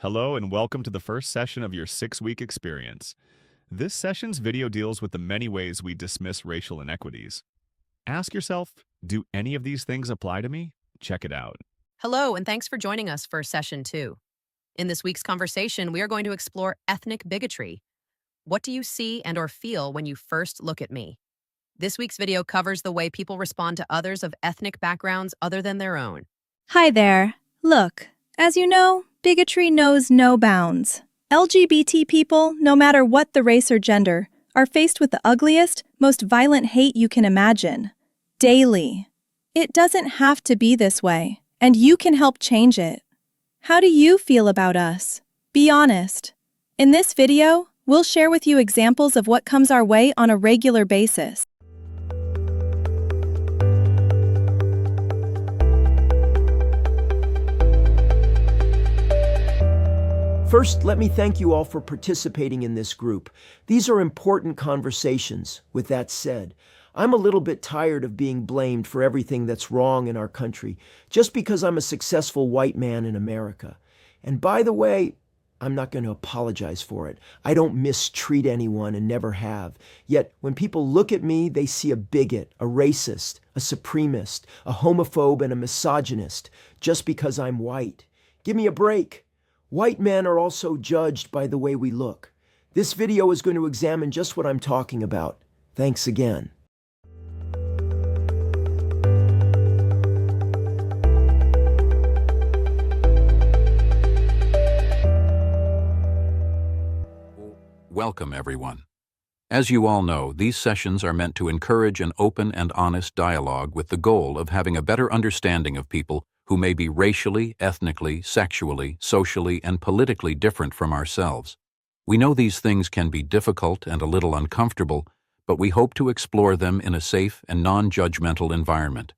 Hello and welcome to the first session of your 6-week experience. This session's video deals with the many ways we dismiss racial inequities. Ask yourself, do any of these things apply to me? Check it out. Hello, and thanks for joining us for Session 2. In this week's conversation, we are going to explore ethnic bigotry. What do you see and or feel when you first look at me? This week's video covers the way people respond to others of ethnic backgrounds other than their own. Hi there. Look, as you know, bigotry knows no bounds. LGBT people, no matter what the race or gender, are faced with the ugliest, most violent hate you can imagine. Daily. It doesn't have to be this way, and you can help change it. How do you feel about us? Be honest. In this video, we'll share with you examples of what comes our way on a regular basis. First, let me thank you all for participating in this group. These are important conversations. With that said, I'm a little bit tired of being blamed for everything that's wrong in our country just because I'm a successful white man in America. And by the way, I'm not going to apologize for it. I don't mistreat anyone and never have. Yet, when people look at me, they see a bigot, a racist, a supremacist, a homophobe, and a misogynist just because I'm white. Give me a break. White men are also judged by the way we look. This video is going to examine just what I'm talking about. Thanks again. Welcome, everyone. As you all know, these sessions are meant to encourage an open and honest dialogue with the goal of having a better understanding of people who may be racially, ethnically, sexually, socially, and politically different from ourselves. We know these things can be difficult and a little uncomfortable, but we hope to explore them in a safe and non-judgmental environment.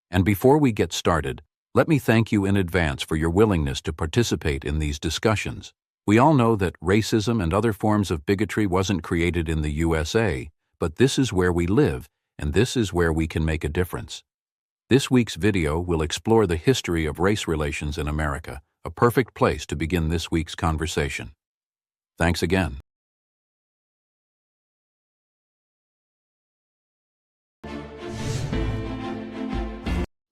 And before we get started, let me thank you in advance for your willingness to participate in these discussions. We all know that racism and other forms of bigotry wasn't created in the USA, but this is where we live, and this is where we can make a difference. This week's video will explore the history of race relations in America, a perfect place to begin this week's conversation. Thanks again.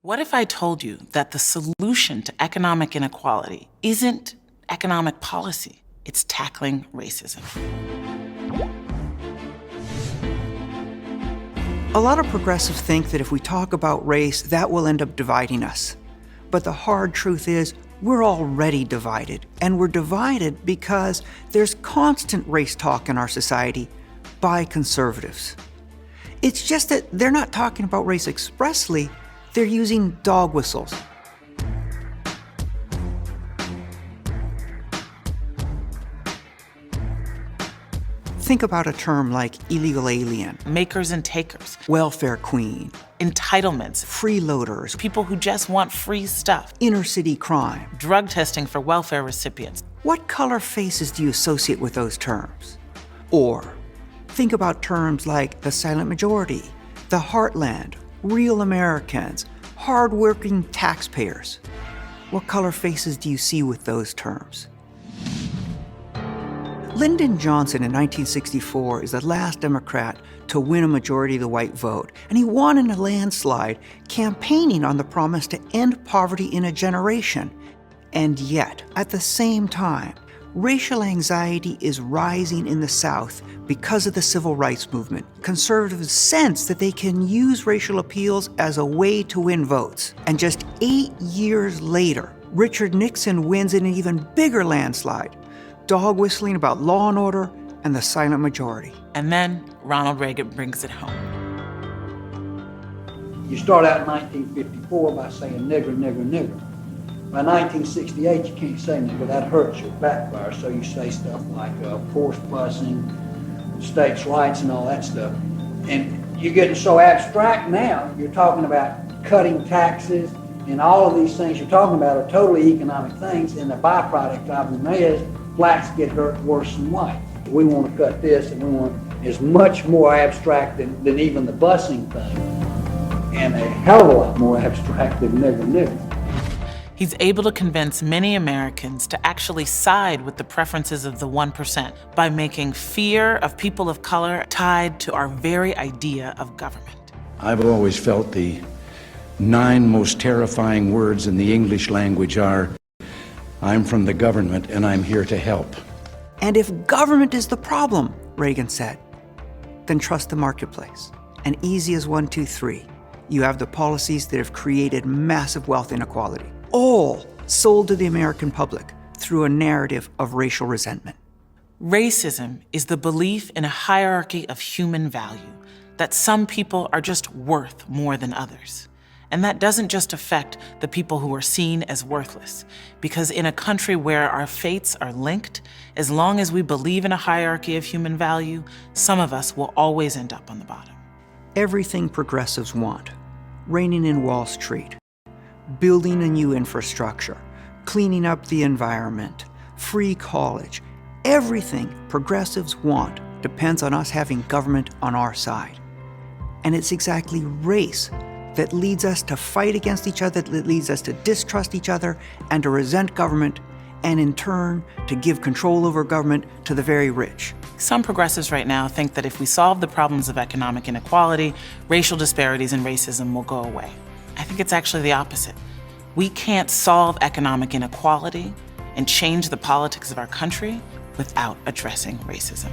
What if I told you that the solution to economic inequality isn't economic policy, it's tackling racism? A lot of progressives think that if we talk about race, that will end up dividing us. But the hard truth is, we're already divided. And we're divided because there's constant race talk in our society by conservatives. It's just that they're not talking about race expressly, they're using dog whistles. Think about a term like illegal alien, Makers and takers, welfare queen, entitlements, freeloaders, people who just want free stuff, inner city crime. drug testing for welfare recipients. What color faces do you associate with those terms? Or think about terms like the silent majority, the heartland, real Americans, hardworking taxpayers. What color faces do you see with those terms? Lyndon Johnson in 1964 is the last Democrat to win a majority of the white vote, and he won in a landslide, campaigning on the promise to end poverty in a generation. And yet, at the same time, racial anxiety is rising in the South because of the civil rights movement. Conservatives sense that they can use racial appeals as a way to win votes. And just 8 years later, Richard Nixon wins in an even bigger landslide, dog whistling about law and order and the silent majority. And then Ronald Reagan brings it home. You start out in 1954 by saying nigger, nigger, nigger. By 1968, you can't say nigger, that hurts your backfire, so you say stuff like forced busing, states' rights and all that stuff. And you're getting so abstract now, you're talking about cutting taxes, and all of these things you're talking about are totally economic things, and the byproduct of them is blacks get hurt worse than whites. We want to cut this, and we want is much more abstract than even the busing thing, and a hell of a lot more abstract than nigger nigger. He's able to convince many Americans to actually side with the preferences of the 1% by making fear of people of color tied to our very idea of government. I've always felt the 9 most terrifying words in the English language are, "I'm from the government and I'm here to help." And if government is the problem, Reagan said, then trust the marketplace. And easy as 1, 2, 3. You have the policies that have created massive wealth inequality, all sold to the American public through a narrative of racial resentment. Racism is the belief in a hierarchy of human value, that some people are just worth more than others. And that doesn't just affect the people who are seen as worthless, because in a country where our fates are linked, as long as we believe in a hierarchy of human value, some of us will always end up on the bottom. Everything progressives want: reining in Wall Street, building a new infrastructure, cleaning up the environment, free college. Everything progressives want depends on us having government on our side. And it's exactly race that leads us to fight against each other, that leads us to distrust each other and to resent government, and in turn, to give control over government to the very rich. Some progressives right now think that if we solve the problems of economic inequality, racial disparities and racism will go away. I think it's actually the opposite. We can't solve economic inequality and change the politics of our country without addressing racism.